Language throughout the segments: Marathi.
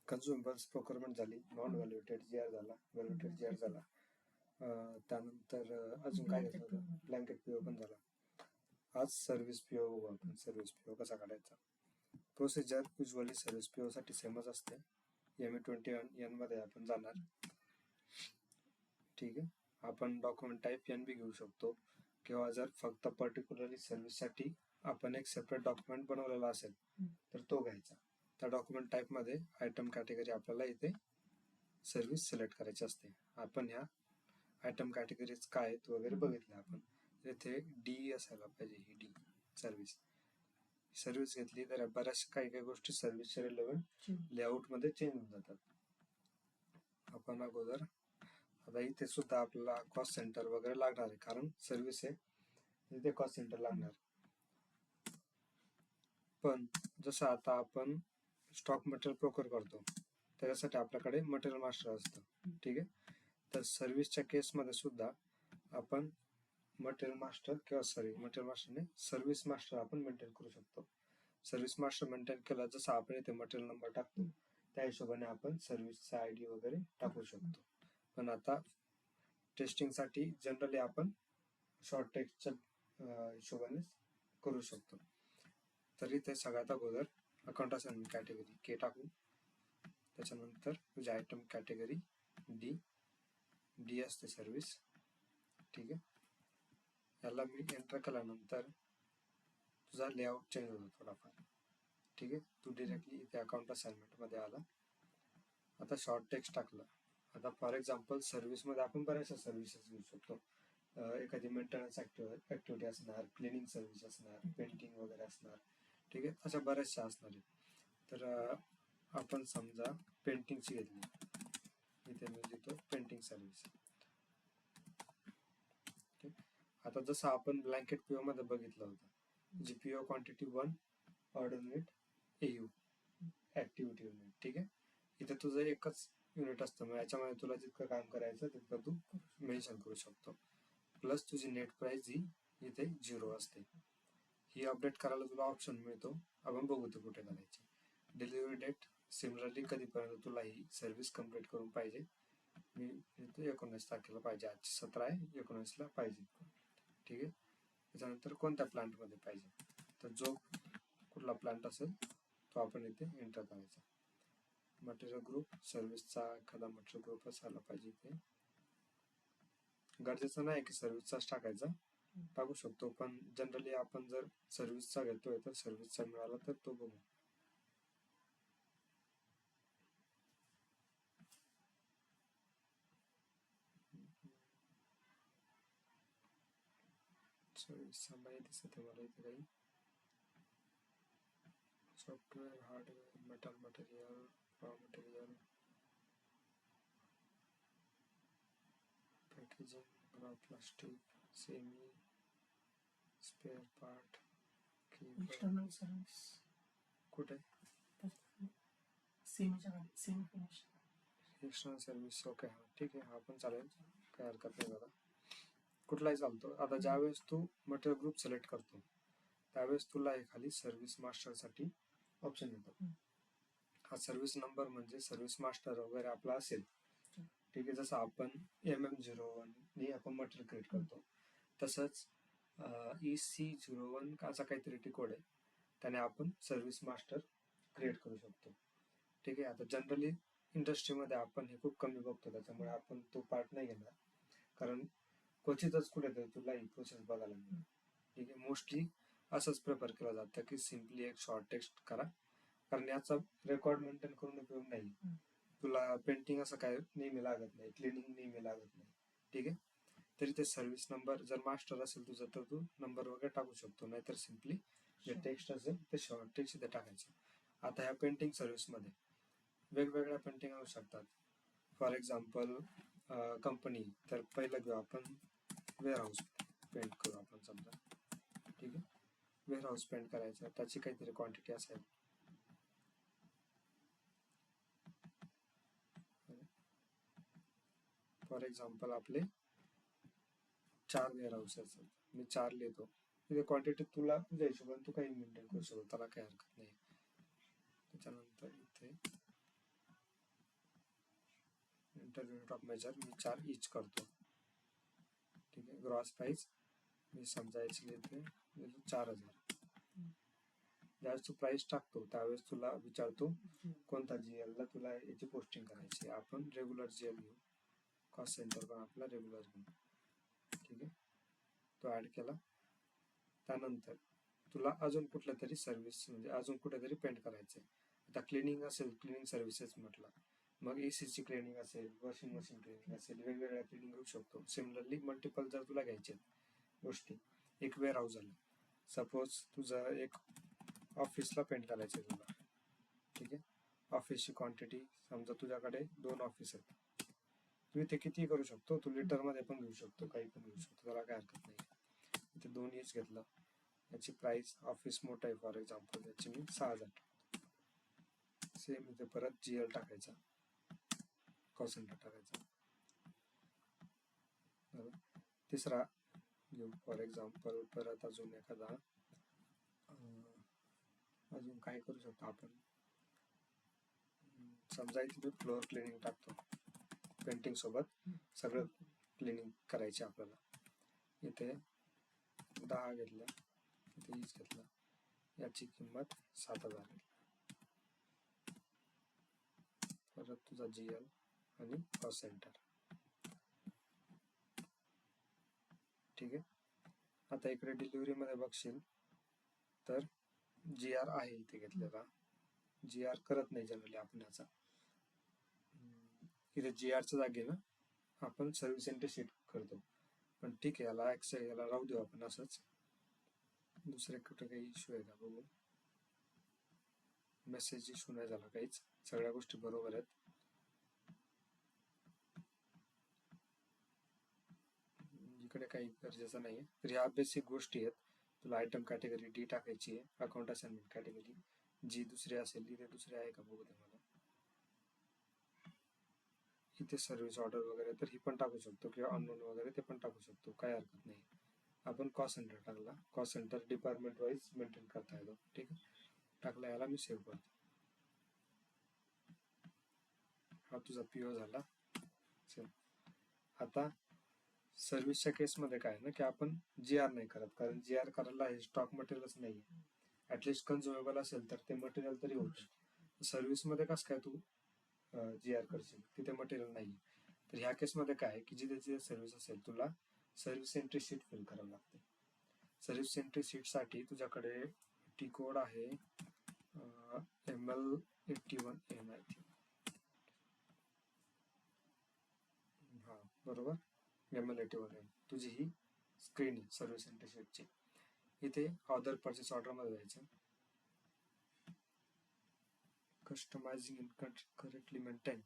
कन्झ्युमेबल्स प्रोक्युरमेंट झाली, नॉन व्हॅल्युएटेड जीआर झाला, व्हॅल्युएटेड जीआर झाला, त्यानंतर अजून काय घेतलं होतं, ब्लँकेट पीओ पण झाला. आज सर्व्हिस पीओ बघू आपण. सर्व्हिस पीओ कसा काढायचा. प्रोसिजर युजली सर्व्हिस पीओ साठी सेमच असते. ME21N मध्ये आपण जाणार. ठीक आहे. आपण डॉक्युमेंट टाईप NB घेऊ शकतो किंवा जर फक्त पर्टिक्युलरली सर्व्हिससाठी आपण एक सेपरेट डॉक्युमेंट बनवलेला असेल तर तो घ्यायचा. त्या डॉक्युमेंट टाईपमध्ये आयटम कॅटेगरी आपल्याला इथे सर्व्हिस सिलेक्ट करायची असते. आपण ह्या आयटम कॅटेगरीज काय आहेत वगैरे बघितले आपण. इथे डी असायला पाहिजे. ही डी सर्व्हिस घेतली तर बऱ्याच काही गोष्टी सर्व्हिसच्या रिलेव्हंट लेआउटमध्ये चेंज होऊन जातात. आपण अगोदर आता इथे सुद्धा आपल्याला कॉस्ट सेंटर वगैरे लागणार आहे, कारण सर्व्हिस आहे इथे कॉस्ट सेंटर लागणार. पण जसं आता आपण स्टॉक मटेरियल प्रोक्युअर करतो त्याच्यासाठी आपल्याकडे मटेरियल मास्टर असतं. ठीक आहे. तर सर्व्हिसच्या केसमध्ये सुद्धा आपण मटेरियल मास्टर मटेरियल मास्टरने सर्व्हिस मास्टर आपण मेंटेन करू शकतो. सर्व्हिस मास्टर मेंटेन केला जसं आपण इथे मटेरियल नंबर टाकतो त्या हिशोबाने आपण सर्व्हिसचा ID वगैरे टाकू शकतो. पण आता टेस्टिंगसाठी जनरली आपण शॉर्ट टेक्स्टच्या हिशोबाने करू शकतो. तर इथे सगळ्यात अगोदर अकाउंट असाइनमेंट कॅटेगरी के टाकू. त्याच्यानंतर तुझी आयटम कॅटेगरी डी असते सर्व्हिस. ठीक आहे. याला मी एंटर केल्यानंतर तुझा लेआउट चेंज होतो थोडाफार. ठीक आहे. तू डिरेक्टली इथे अकाउंट असाइनमेंट मध्ये आला. आता शॉर्ट टेक्स्ट टाकलं. आता फॉर एक्झाम्पल सर्व्हिसमध्ये आपण बऱ्याचशा सर्व्हिसेस घेऊ शकतो. एखादी मेंटेनन्स ऍक्टिव्हिटी असणार, क्लिनिंग सर्व्हिस असणार, पेंटिंग वगैरे असणार. ठीक आहे. अशा बऱ्याचशा असणार आहेत. तर आपण समजा पेंटिंगची घेतली. इथे मी लिहितो पेंटिंग सर्व्हिस. आता जसं आपण ब्लँकेट पीओ मध्ये बघितलं होतं, जी PO quantity 1 order unit AU activity unit. ठीक आहे. इथे तुझं एकच युनिट असतं, मग याच्यामध्ये तुला जितकं काम करायचं तितकं तू मेन्शन करू शकतो. प्लस तुझी नेट प्राइस ही इथे 0 असते. ही अपडेट करायला तुला ऑप्शन मिळतो. आपण बघू ते कुठे करायचे. डिलिव्हरी डेट सिमिलरली कधीपर्यंत तुला ही सर्व्हिस कम्प्लीट करून पाहिजे. मी इथे 19 तारखेला पाहिजे. आज 17 आहे, 19ला पाहिजे. ठीक आहे. त्याच्यानंतर कोणत्या प्लांटमध्ये पाहिजे, तर जो कुठला प्लांट असेल तो आपण इथे एंटर करायचा. मटेरियल ग्रुप सर्व्हिसचा एखादा मटेरियल ग्रुप असायला पाहिजे. इथे गरजेचं नाही की सर्व्हिसचाच टाकायचा, टाकू शकतो, पण जनरली आपण जर सर्व्हिसचा घेतोय तर सर्व्हिसचा मिळाला तर तो बघू. सर्व्हिसचा नाही दिसत आहे मला इथे काही. Software, hardware, metal material, raw material, packaging, raw plastic, semi, spare part, external service कुठे semi finish external service. Okay. हा ठीक आहे. हा पण चालेल, काही हरकत नाही दादा, कुठलाही चालतो. आता ज्यावेळेस तू मटेरियल ग्रुप सिलेक्ट करतो त्यावेळेस तुला हे खाली सर्व्हिस मास्टर साठी ऑप्शन येतो. हा सर्व्हिस नंबर म्हणजे सर्व्हिस मास्टर वगैरे आपला असेल. ठीक आहे. जसं आपण MM01 ने आपण मटेरियल क्रिएट करतो तसंच EC01 असा काहीतरी कोड आहे, त्याने आपण सर्व्हिस मास्टर क्रिएट करू शकतो. ठीक आहे. आता जनरली इंडस्ट्रीमध्ये आपण हे खूप कमी बघतो, त्याच्यामुळे आपण तो पार्ट नाही घेणार, कारण क्वचितच कुठेतरी तुला ही प्रोसेस बघायला मिळेल. ठीक आहे. मोस्टली असंच प्रिफर केलं जातं की सिम्पली एक शॉर्ट टेक्स्ट करा, कारण याचा रेकॉर्ड मेंटेन करून उपयोग नाही. तुला पेंटिंग असं काय नेहमी लागत नाही, क्लिनिंग नेहमी लागत नाही. ठीक आहे. तरी ते सर्व्हिस नंबर जर मास्टर असेल तुझं तर तू नंबर वगैरे टाकू शकतो, नाहीतर सिम्पली जे टेक्स्ट असेल ते शॉर्ट टेक्स्ट इथे टाकायचं. आता ह्या पेंटिंग सर्व्हिसमध्ये वेगवेगळ्या पेंटिंग असू शकतात. फॉर एक्झाम्पल कंपनी, तर पहिलं घेऊ आपण वेअरहाऊस पेंट करू आपण समजा. ठीक आहे. वेअरहाऊस पेंट करायचं, त्याची काहीतरी क्वांटिटी असेल. फॉर एक्झाम्पल आपले 4 वेअरहाऊस असतात, मी 4 लिहितो. तिथे क्वांटिटी तुला तुझ्या हिशोबाने तू काही मेंटेन करू शकतो, त्याला काही हरकत नाही. त्याच्यानंतर इथे इंटर युनिट ऑफ मेजर मी 4 इच करतो. ठीक आहे. ग्रॉस प्राइस मी समजायची इथे 4000. ज्यावेळेस तू प्राइस टाकतो त्यावेळेस तुला विचारतो कोणता GL ला तुला याची पोस्टिंग करायची. आपण रेग्युलर GL घेऊ. कॉस्ट सेंटर पण आपला रेग्युलर घेऊ. ठीक आहे. तो ऍड केला. त्यानंतर तुला अजून कुठल्या तरी सर्व्हिस म्हणजे अजून कुठेतरी पेंट करायचंय. आता क्लिनिंग असेल, क्लिनिंग सर्व्हिसेस म्हटलं, मग AC ची क्लिनिंग असेल, वॉशिंग मशीन क्लिनिंग असेल, वेगवेगळ्या क्लिनिंग घेऊ शकतो. सिमिलरली मल्टिपल जर तुला घ्यायचे गोष्टी, एक वेअर हाऊस झालं, सपोज तुझं एक ऑफिसला पेंट करायचं तुला. ठीक आहे. ऑफिसची क्वांटिटी समजा तुझ्याकडे 2 ऑफिस आहेत, तू इथे किती करू शकतो, तू लिटर मध्ये पण घेऊ शकतो, काही पण घेऊ शकतो, त्याला काय हरकत नाही. इथे 2 इच घेतलं. याची प्राइस ऑफिस मोठं आहे फॉर एक्झाम्पल, याची मी 6000. सेम इथे परत GL टाकायचा, कॉस्ट सेंटर टाकायचा. तिसरा घेऊ फॉर एक्झाम्पल, परत अजून एखादा अजून काय करू शकतो आपण. समजा इथे मी फ्लोअर क्लिनिंग टाकतो, पेंटिंग सोबत सगळं क्लिनिंग करायचे आपल्याला. इथे 10 घेतलं, इथे 20 घेतलं, याची किंमत 7000. परत तुझा GL आणि कॉस्ट सेंटर. ठीक आहे. आता इकडे डिलिव्हरी मध्ये बघशील तर GR आहे इथे घेतलेला. GR करत नाही जनरली आपण याचा. इथे GR च्या जागी ना आपण सर्व्हिस सेंटर शीट करतो, पण ठीक आहे, याला राहू देऊ आपण असंच. दुसरे कुठे काही इश्यू आहे का बघू. मेसेज इश्यू नाही झाला काहीच, सगळ्या गोष्टी बरोबर आहेत. इकडे काही गरजेचं नाहीये. तर ह्या बेसिक गोष्टी आहेत. तुला आयटम कॅटेगरी D टाकायची आहे, अकाउंट असाइनमेंट कॅटेगरी जी दुसरी असेल, इथे दुसरी आहे का बघू दे मला. इथे सर्व्हिस ऑर्डर वगैरे तर ही पण टाकू शकतो, किंवा अननोन वगैरे ते पण टाकू शकतो, काही हरकत नाही. आपण कॉस्ट सेंटर टाकला, cost centre department wise maintain करता येतो. ठीक आहे. टाकला, याला मी सेव्ह करतो. हा तुझा PO झाला. आता सर्व्हिसच्या केसमध्ये काय ना की आपण GR नाही करत, कारण GR करायला हे स्टॉक मटेरियलच नाही आहे. ऍटलिस्ट कन्झ्युमेबल असेल तर ते मटेरियल तरी होतं. सर्व्हिसमध्ये कसं काय तू GR करशील, तिथे मटेरियल नाही. तर ह्या केसमध्ये काय की जिथे सर्व्हिस असेल तुला सर्व्हिस एंट्री शीट फिल करावं लागते. सर्व्हिस एंट्री शीट साठी तुझ्याकडे T कोड आहे ML81M आय थिंक. हा बरोबर, ML81M. तुझी ही स्क्रीन आहे सर्व्हिस एंट्री शीटची. इथे ऑर्डर परचेस ऑर्डर मध्ये जायचं, कस्टमायझिंग इन करेक्टली मेंटेन.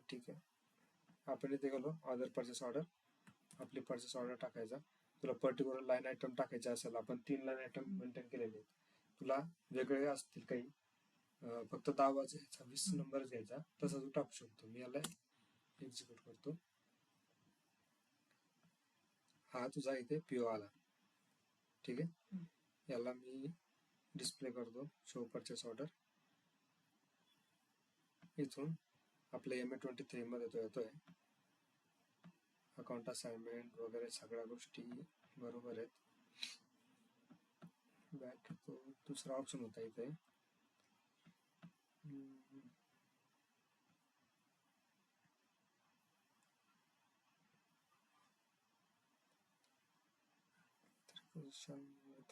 ठीक आहे. आपण इथे गेलो ऑर्डर परचेस ऑर्डर, आपली परचेस ऑर्डर टाकायचा. तुला पर्टिक्युलर लाईन आयटम टाकायचे असेल, आपण 3 लाईन आयटम मेंटेन केलेले आहेत. तुला वेगळे असतील काही, फक्त 10 वाजायचा 20 नंबर घ्यायचा, तसा तू टाकू शकतो. मी याला एक्झिक्यूट करतो. हा तुझा इथे PO आला. ठीक आहे. याला मी डिस्प्ले करतो, शो परचेस ऑर्डर. इथून आपल्या MA23 मध्ये तो येतोय. अकाउंट असाइनमेंट वगैरे सगळ्या गोष्टी बरोबर आहेत. बॅक तो दुसरा ऑप्शन होता इथे.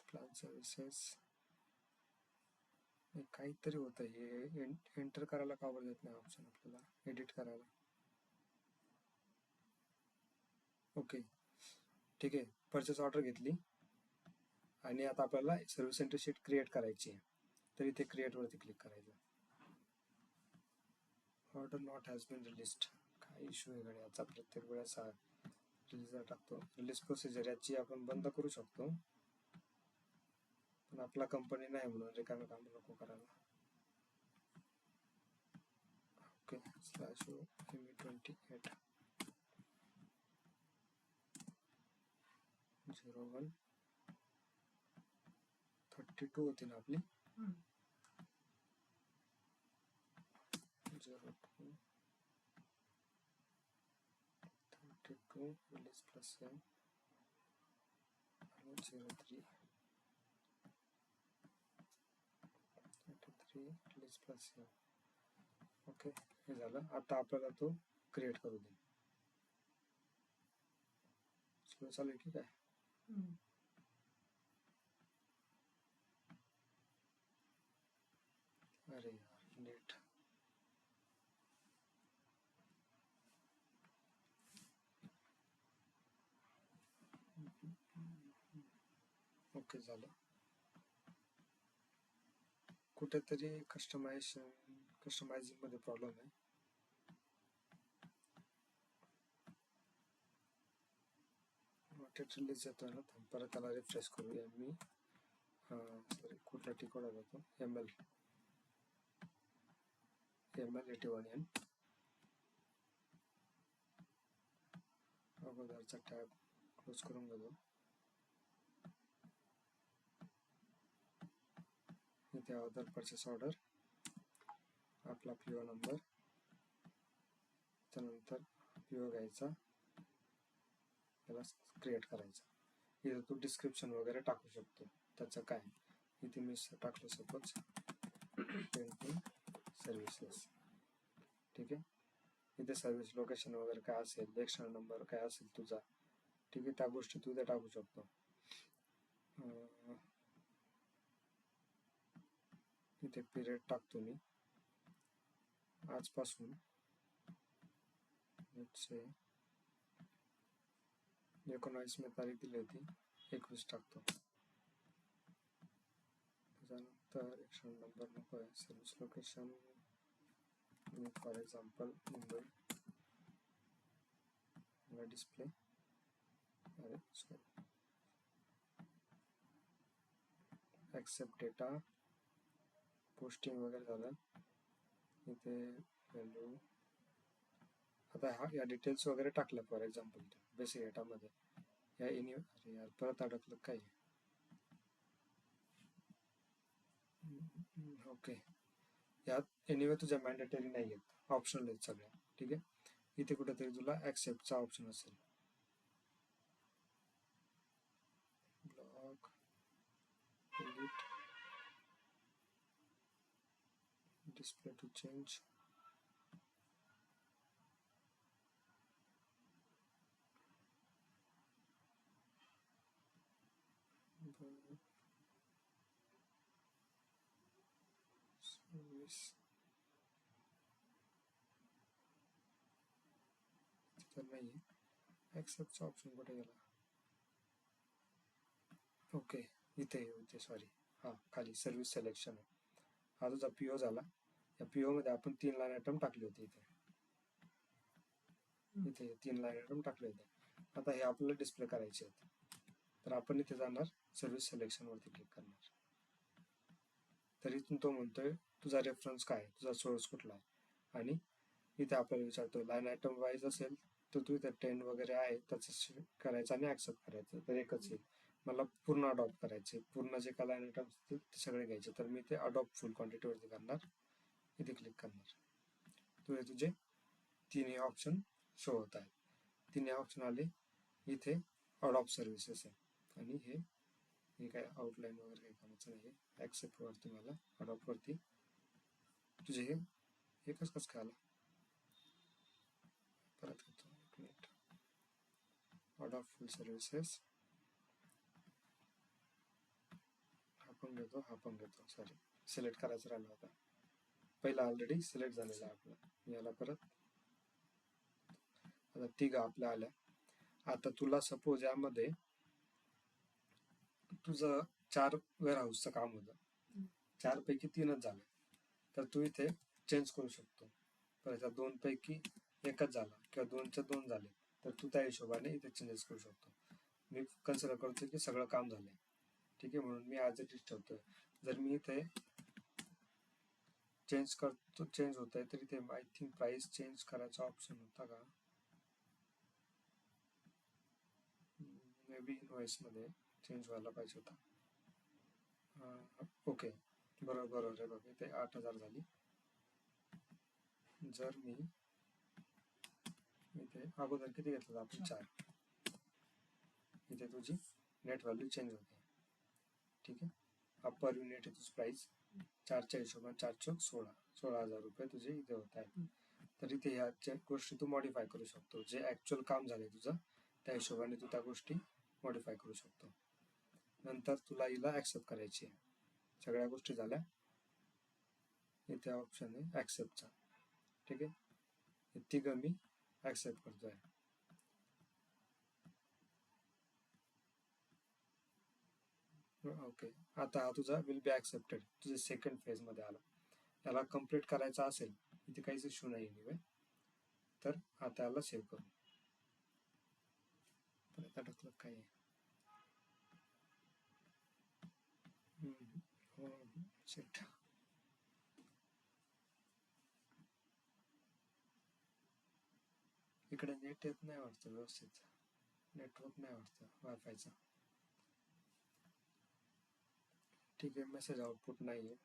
प्लॅन सर्व्हिसेस काहीतरी होतं, हे एंटर करायला का बरं देत नाही ऑप्शन आपल्याला, एडिट करायला. ओके ठीक आहे. परचेस ऑर्डर घेतली आणि आता आपल्याला सर्व्हिस एंट्री शीट क्रिएट करायची आहे, तर इथे क्रिएट वरती क्लिक करायचं. Order not has been released. काय इश्यू आहे याचा, प्रत्येक वेळेस रिलीज टाकतो. रिलीज प्रोसिजर याची आपण बंद करू शकतो, पण आपला कंपनी नाही म्हणून रिकामे काम नको करायला. ओके /ME28 01 32 होती ना आपली. 02 release plus m आणि 03 release plus m. ओके, हे झालं. आता आपल्याला तो क्रिएट करू दे. स्लो चालू आहे की काय? अरे यार लेट. ओके झालं. कुठेतरी कस्टमायझिंग मध्ये प्रॉब्लेम आहे. रिलीज येतोय ना, परत त्याला रिफ्रेश करूया. मी सॉरी कुठला टिकोड जातो, ML81N अगोदरचा टॅब क्लोज करून घेतो. इथे अदर परचेस ऑर्डर, आपला PO नंबर, त्यानंतर PO घ्यायचा, त्याला क्रिएट करायचा. इथे तू डिस्क्रिप्शन वगैरे टाकू शकतो. त्याचं काय, इथे मी टाकलं सपोज पेंटिंग सर्व्हिसेस. ठीक आहे. इथे सर्व्हिस लोकेशन वगैरे काय असेल, एक्स्ट्रा नंबर काय असेल तुझा, ठीक आहे, त्या गोष्टी तू इथे टाकू शकतो. इथे पिरियड टाकतो मी. आजपासून 19 मी तारीख दिली होती, 21 टाकतो. त्याच्यानंतर एक्स्ट्रा नंबर नको आहे. Service location for example Mumbai, display, अरे सॉरी, ॲक्सेप्ट डेटा, पोस्टिंग वगैरे झालं. इथे व्हॅल्यू, आता या डिटेल्स वगैरे टाकल्या. फॉर एक्झाम्पल बेसिक डेटामध्ये या अरे यार परत अडकलं काय. ओके, यात एनिवे तुझ्या मॅन्डेटरी नाही आहेत, ऑप्शनल आहेत सगळ्या. ठीक आहे. इथे कुठेतरी तुला ॲक्सेप्टचा ऑप्शन असेल. Block, delete, display to change, service तर नाही आहे. ॲक्सेप्टचा ऑप्शन कुठे गेला? ओके, इथे सॉरी, हां खाली सर्व्हिस सिलेक्शन आहे. हा तुझा PO झाला. या PO मध्ये आपण 3 लाईन आयटम टाकले होते. इथे 3 लाईन आयटम टाकले होते. आता हे आपल्याला डिस्प्ले करायचे आहेत. तर आपण इथे जाणार, सर्व्हिस सिलेक्शन वरती क्लिक करणार. तर इथून तो म्हणतोय तुझा रेफरन्स काय, तुझा सोर्स कुठला आहे, आणि इथे आपल्याला विचारतोय लाईन आयटम वाईज असेल तर तू इथे 10 वगैरे आहे त्याचं करायचं आणि ॲक्सेप्ट करायचं. तर एकच येईल. मला पूर्ण अडॉप्ट करायचे, पूर्ण जे काय लाईन आयटम असतील ते सगळे घ्यायचे. तर मी ते अडॉप्ट फुल क्वांटिटीवरती करणार. इथे क्लिक करणार. तुझे 3 ऑप्शन शो होत आहेत. 3 ऑप्शन आले. इथे अडॉप्ट सर्व्हिसेस आहे आणि हे काय आउटलाईन वगैरे काही कामाचं नाही आहे. ॲक्सेप्ट वरती मला अडॉप्ट वरती तुझे हे कसं काय आलं, परत घेतो 1 मिनिट. अडॉप्ट फुल सर्व्हिसेस हा पण घेतो. सॉरी, सिलेक्ट करायचं राहिलं होता. पहिला ऑलरेडी सिलेक्ट झालेला आहे आपला. मी याला परत, आता 3 आपल्या आल्या. आता तुला सपोज यामध्ये तुझं 4 वेअरहाऊसचं काम होतं, 4 पैकी 3च झालं, तर तू इथे चेंज करू शकतो. परत 2 पैकी 1च झाला किंवा 2च्या 2 झाले, तर तू त्या हिशोबाने इथे चेंजेस करू शकतो. मी कन्सिडर करतो की सगळं काम झालंय. ठीक आहे, म्हणून मी ॲज इट इज ठेवतोय. जर मी इथे चेंज करतो, चेंज होत आहे, तर इथे आय थिंक प्राइस चेंज करायचा ऑप्शन होता का, मे बी इनवॉइस मध्ये चेंज व्हायला पाहिजे होता. ओके, बरोबर आहे बघ, इथे 8,000 झाली. जर मी इथे अगोदर किती घेतलं आपण 4. इथे तुझी नेट व्हॅल्यू चेंज होते. ठीक आहे. हा पर युनिट आहे तुझी प्राइस 4च्या हिशोबाने 4 चौक 16,000 रुपये तुझे इथे होत आहेत. तर इथे ह्या गोष्टी तू मॉडिफाय करू शकतो. जे ऍक्च्युअल काम झाले तुझं त्या हिशोबाने तू त्या गोष्टी मॉडिफाय करू शकतो. नंतर तुला हिला ऍक्सेप्ट करायची आहे. सगळ्या गोष्टी झाल्या. इथे ऑप्शन आहे ऍक्सेप्टचा. ठीक आहे. हे तिघं मी ऍक्सेप्ट करतोय. ओके. आता हा तुझा विल बी ऍक्सेप्टेड तुझे सेकंड फेज मध्ये आला. याला कम्प्लीट करायचा असेल इथे काहीच इश्यू नाही एनिवे. तर आता याला सेव्ह करू. पण आता टाकलं काय आहे. शिट. इकडे नेट येत नाही वाटतं व्यवस्थित. नेटवर्क नाही वाटतं वायफायचा. ठीक आहे. मेसेज आउटपुट नाही आहे.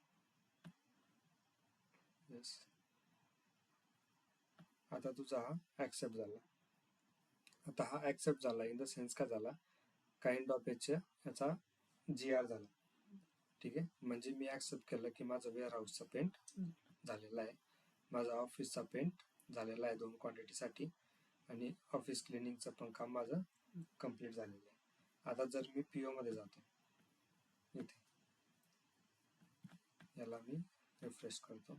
येस. आता तुझा हा ऍक्सेप्ट झाला. आता हा ऍक्सेप्ट झाला इन द सेन्स का झाला, काइंड ऑफ याचा GR झाला. ठीक आहे. म्हणजे मी ऍक्सेप्ट केलं की माझा वेअर हाऊसचा पेंट झालेला आहे, माझा ऑफिसचा पेंट झालेला आहे 2 क्वांटिटीसाठी, आणि ऑफिस क्लिनिंगचं पण काम माझं कम्प्लीट झालेलं आहे. आता जर मी PO मध्ये जातो, इथे याला मी रिफ्रेश करतो.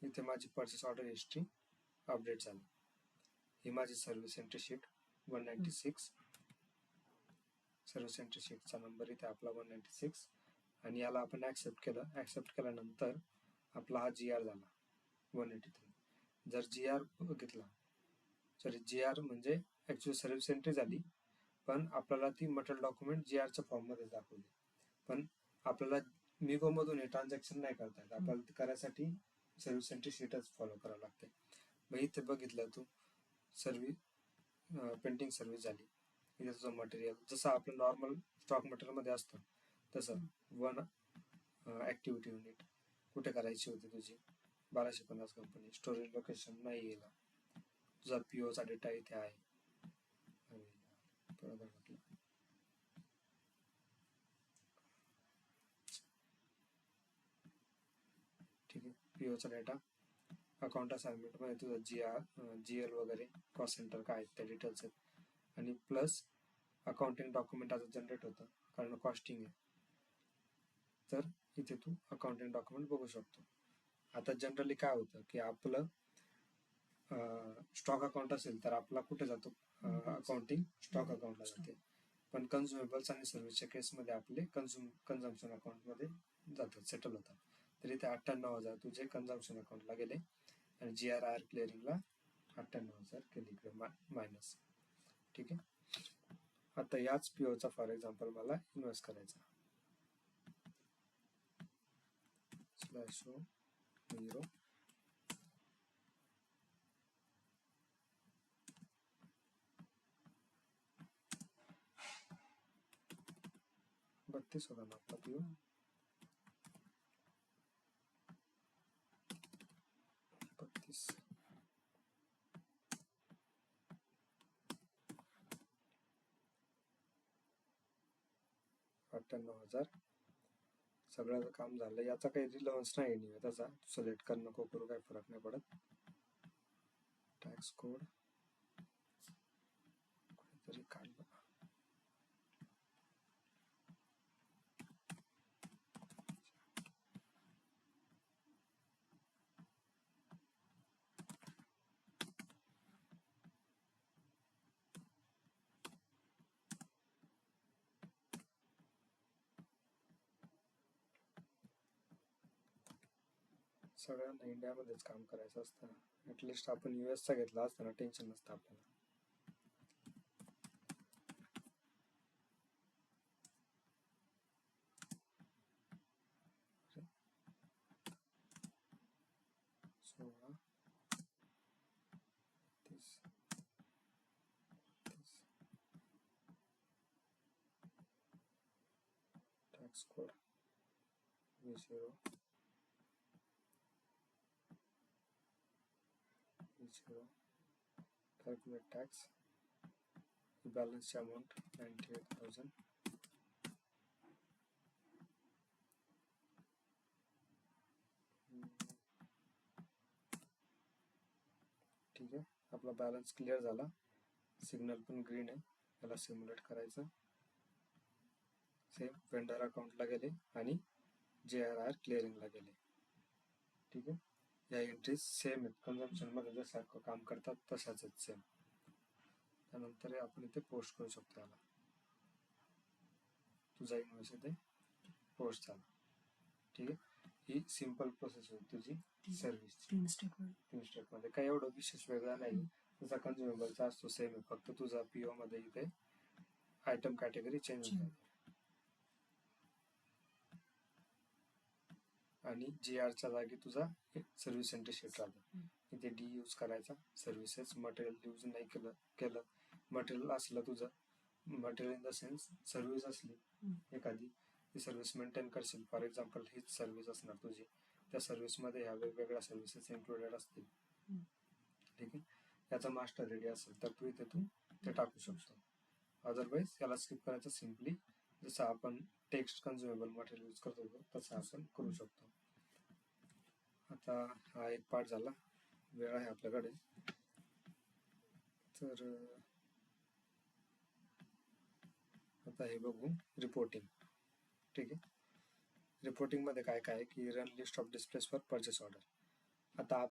इथे माझी परचेस ऑर्डर हिस्ट्री अपडेट झाली. ही माझी service entry sheet 196. Service entry शीटचा नंबर इथे आपला 196, आणि याला आपण ऍक्सेप्ट केलं. ऍक्सेप्ट केल्यानंतर आपला हा GR झाला 183. जर GR बघितला, सॉरी GR म्हणजे ऍक्च्युअली सर्व्हिस एंट्री झाली, पण आपल्याला ती मटेरियल डॉक्युमेंट GRच्या फॉर्म मध्ये दाखवली. पण आपल्याला मिगो मधून हे ट्रान्झॅक्शन नाही करता येत. आपल्याला करायसाठी सर्व्हिस एंट्री शीटच फॉलो करावं लागते. मग इथे बघितलं तू पेंटिंग सर्व्हिस झाली. इथे तुझं मटेरियल जसं आपलं नॉर्मल स्टॉक मटेरियल मध्ये असतं तसं 1 ऍक्टिव्हिटी युनिट कुठे करायची होती तुझी 1250 कंपनी. स्टोरेज लोकेशन नाही गेला. तुझा PO चा डेटा इथे आहे. ठीक आहे. PO चा डेटा, अकाउंट असाइनमेंट मध्ये तुझा GL वगैरे कॉस्ट सेंटर काय आहेत त्या डिटेल्स आहेत, आणि प्लस अकाउंटिंग डॉक्युमेंट आता जनरेट होतं कारण कॉस्टिंग आहे. तर इथे तू अकाउंटिंग डॉक्युमेंट बघू शकतो. आता जनरली काय होतं की आपलं स्टॉक अकाउंट असेल तर आपला कुठे जातो, अकाउंटिंग स्टॉक अकाउंटला जाते. पण कन्झ्युमेबल्स आणि सर्व्हिसच्या केसमध्ये आपले कन्झम्पशन अकाउंटमध्ये जातात, सेटल होतात. तर इथे 98,000 तुझे कन्झम्पशन अकाउंटला गेले, आणि GRR क्लिअरिंगला 98,000 केले इकडे मायनस. ठीक आहे. आता याच PO चा फॉर एक्झाम्पल मला इन्व्हेस्ट करायचा. /0 32 होता ना आपला PO. 32. सगळं काम झालं. याचा काही रिलेव्हन्स नाही त्याचा. सिलेक्ट कर नको करू, काही फरक नाही पडत. टॅक्स कोड कुठेतरी काढलं. सगळ्यांना इंडियामध्येच काम करायचं असतं. ऍटलिस्ट आपण US चा घेतला असताना टेन्शन नसतं आपल्याला. Tax code V0 calculate tax, balance amount 98,000. ठीक आहे, आपला बॅलन्स क्लिअर झाला, सिग्नल पण ग्रीन आहे. याला सिम्युलेट करायचं. सेम वेंडर अकाउंटला गेले आणि JRR क्लिअरिंगला गेले. ठीक आहे, या एंट्रीज सेम आहेत, कन्झम्पशन मध्ये जसं काम करतात तशाच आहेत सेम. त्यानंतर आपण इथे पोस्ट करू शकतो. याला तुझा इन्व्हॉइस इथे पोस्ट झाला. ठीक आहे, ही सिंपल प्रोसेस होती तुझी सर्व्हिस. 3 स्टेप 3 स्टेपमध्ये काही एवढं विशेष वेगळा नाही. जसा कन्झ्युमेबलचा असतो सेम आहे, फक्त तुझा PO मध्ये इथे आयटम कॅटेगरी चेंज होऊन जाते आणि GRच्या जागी तुझा सर्व्हिस एंट्री शीट राहतं. इथे D यूज करायचा. सर्व्हिसेस मटेरियल यूज नाही केलं. मटेरियल असलं तुझं, material in the sense service असली एखादी, ती सर्व्हिस मेंटेन करशील. फॉर एक्झाम्पल हीच सर्व्हिस असणार तुझी, त्या सर्व्हिसमध्ये ह्या वेगवेगळ्या सर्व्हिसेस इन्क्लुडेड असतील. ठीक आहे, याचा मास्टर रेडी असेल तर तू ते टाकू शकतो. अदरवाईज याला स्किप करायचं. सिम्पली जसं आपण टेक्स्ट कन्झ्युमेबल मटेरियल यूज करतो तसं आपण करू शकतो. आता हा एक पार्ट झाला. वेळ आहे आपल्याकडे, तर आता हे बघू रिपोर्टिंग. ठीक आहे, रिपोर्टिंग मध्ये काय काय की run list of displace for purchase order. आता